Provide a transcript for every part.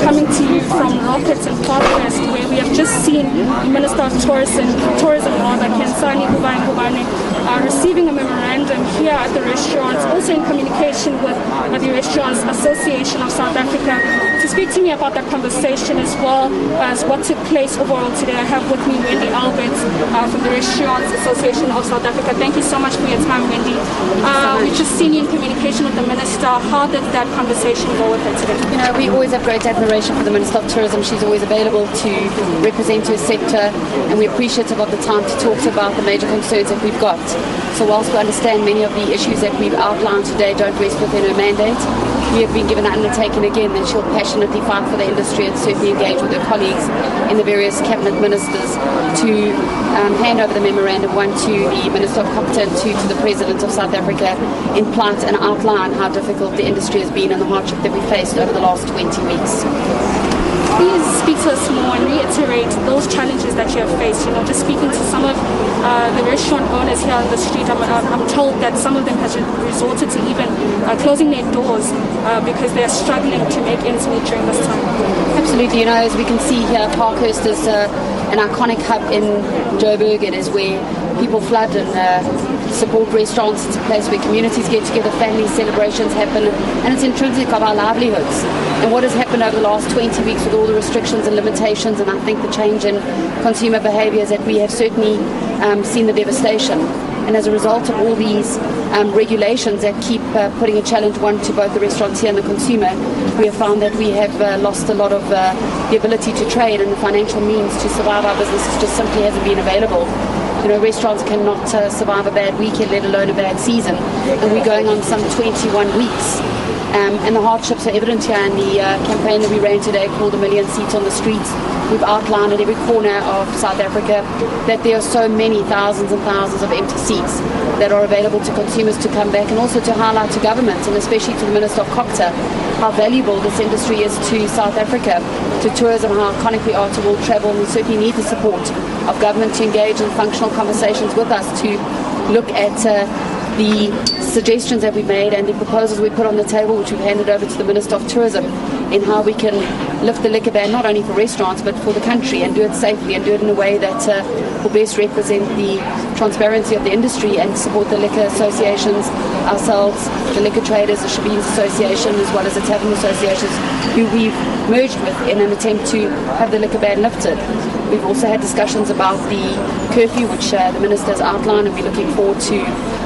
coming to you from Rockets and Parkwest, where we have just seen the Minister of Tourism, Kensani Ngubane, receiving a memorandum here at the restaurants, also in communication with the Restaurants Association of South Africa, to speak to me about that conversation as well as what took place overall today. I have with me Wendy Albert from the Restaurants Association of South Africa. Thank you so much for your time, Wendy. We've just seen you in communication with the Minister. How did that conversation go with her today? You know, we always have great admiration for the Minister of Tourism. She's always available to represent her sector, and we're appreciative of the time to talk about the major concerns that we've got. So whilst we understand many of the issues that we've outlined today don't rest within her mandate, we have been given an undertaking again that she'll passionately fight for the industry and certainly engage with her colleagues in the various cabinet ministers to hand over the memorandum, one to the Minister of Copter and two to the President of South Africa, in plight and outline how difficult the industry has been and the hardship that we faced over the last 20 weeks. Please speak to us more and reiterate those challenges that you have faced. You know, just speaking to some of the restaurant owners here on the street, I'm told that some of them have resorted to even closing their doors because they are struggling to make ends meet during this time. Absolutely. You know, as we can see here, Parkhurst is an iconic hub in Joburg. It is where people flood and support restaurants. It's a place where communities get together, family celebrations happen, and it's intrinsic of our livelihoods. And what has happened over the last 20 weeks with all the restrictions and limitations, and I think the change in consumer behaviour, is that we have certainly seen the devastation. And as a result of all these regulations that keep putting a challenge, one, to both the restaurateur and the consumer, we have found that we have lost a lot of the ability to trade, and the financial means to survive our businesses just simply hasn't been available. You know, restaurants cannot survive a bad weekend, let alone a bad season. And we're going on some 21 weeks. And the hardships are evident here in the campaign that we ran today called A Million Seats on the Streets. We've outlined at every corner of South Africa that there are so many thousands and thousands of empty seats that are available to consumers to come back, and also to highlight to government, and especially to the Minister of Copter, how valuable this industry is to South Africa, to tourism, how iconic we are to world travel. And we certainly need the support of government to engage in functional conversations with us to look at the suggestions that we made and the proposals we put on the table, which we've handed over to the Minister of Tourism, in how we can lift the liquor ban not only for restaurants but for the country, and do it safely and do it in a way that will best represent the transparency of the industry and support the liquor associations, ourselves, the liquor traders, the Shabeens Association, as well as the tavern associations, who we've merged with in an attempt to have the liquor ban lifted. We've also had discussions about the curfew, which the Minister has outlined, and we're looking forward to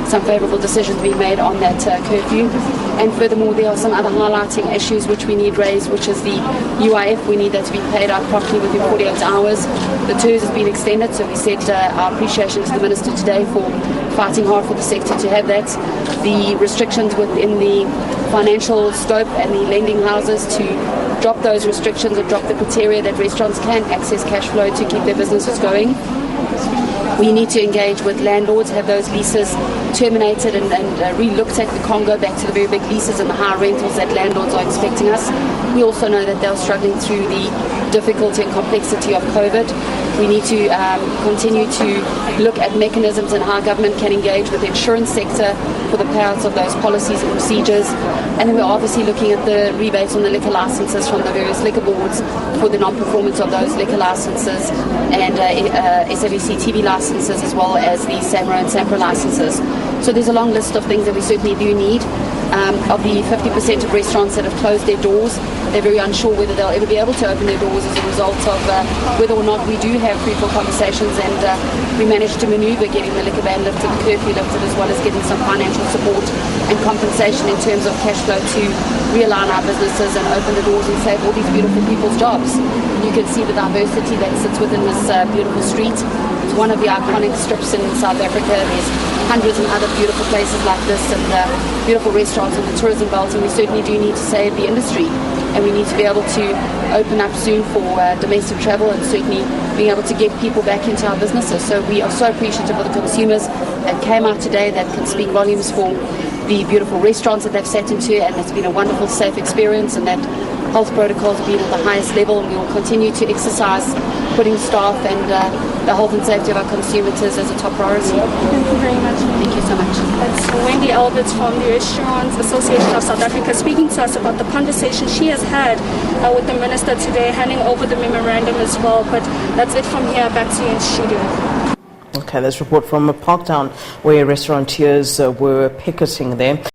some favourable decisions being made on that curfew. And furthermore, there are some other highlighting issues which we need raised, which is the UIF. We need that to be paid out properly within 48 hours. The TERS has been extended, so we said our appreciation to the Minister today for fighting hard for the sector to have that. The restrictions within the financial scope and the lending houses, to drop those restrictions and drop the criteria that restaurants can access cash flow to keep their businesses going. We need to engage with landlords, have those leases terminated and re-looked at. We can't go back to the very big leases and the high rentals that landlords are expecting us. We also know that they're struggling through the difficulty and complexity of COVID. We need to continue to look at mechanisms and how government can engage with the insurance sector for the payouts of those policies and procedures. And then we're obviously looking at the rebates on the liquor licenses from the various liquor boards for the non-performance of those liquor licenses, and SABC TV licenses, as well as the SAMRO and SAMPRA licenses. So there's a long list of things that we certainly do need. Of the 50% of restaurants that have closed their doors, they're very unsure whether they'll ever be able to open their doors as a result of whether or not we do have fruitful conversations, and we managed to manoeuvre getting the liquor ban lifted, the curfew lifted, as well as getting some financial support and compensation in terms of cash flow to realign our businesses and open the doors and save all these beautiful people's jobs. You can see the diversity that sits within this beautiful street. It's one of the iconic strips in South Africa. There's hundreds and other beautiful places like this, and beautiful restaurants in the tourism belt, and we certainly do need to save the industry, and we need to be able to open up soon for domestic travel, and certainly being able to get people back into our businesses. So we are so appreciative of the consumers that came out today, that can speak volumes for the beautiful restaurants that they've sat into, and it's been a wonderful, safe experience, and that health protocols have been at the highest level, and we will continue to exercise putting staff and the health and safety of our consumers as a top priority. Thank you very much. Thank you so much. That's Wendy Alberts from the Restaurants Association of South Africa speaking to us about the conversation she has had with the minister today, handing over the memorandum as well. But that's it from here. Back to you in studio. Okay, this report from Parktown, where restaurateurs were picketing there.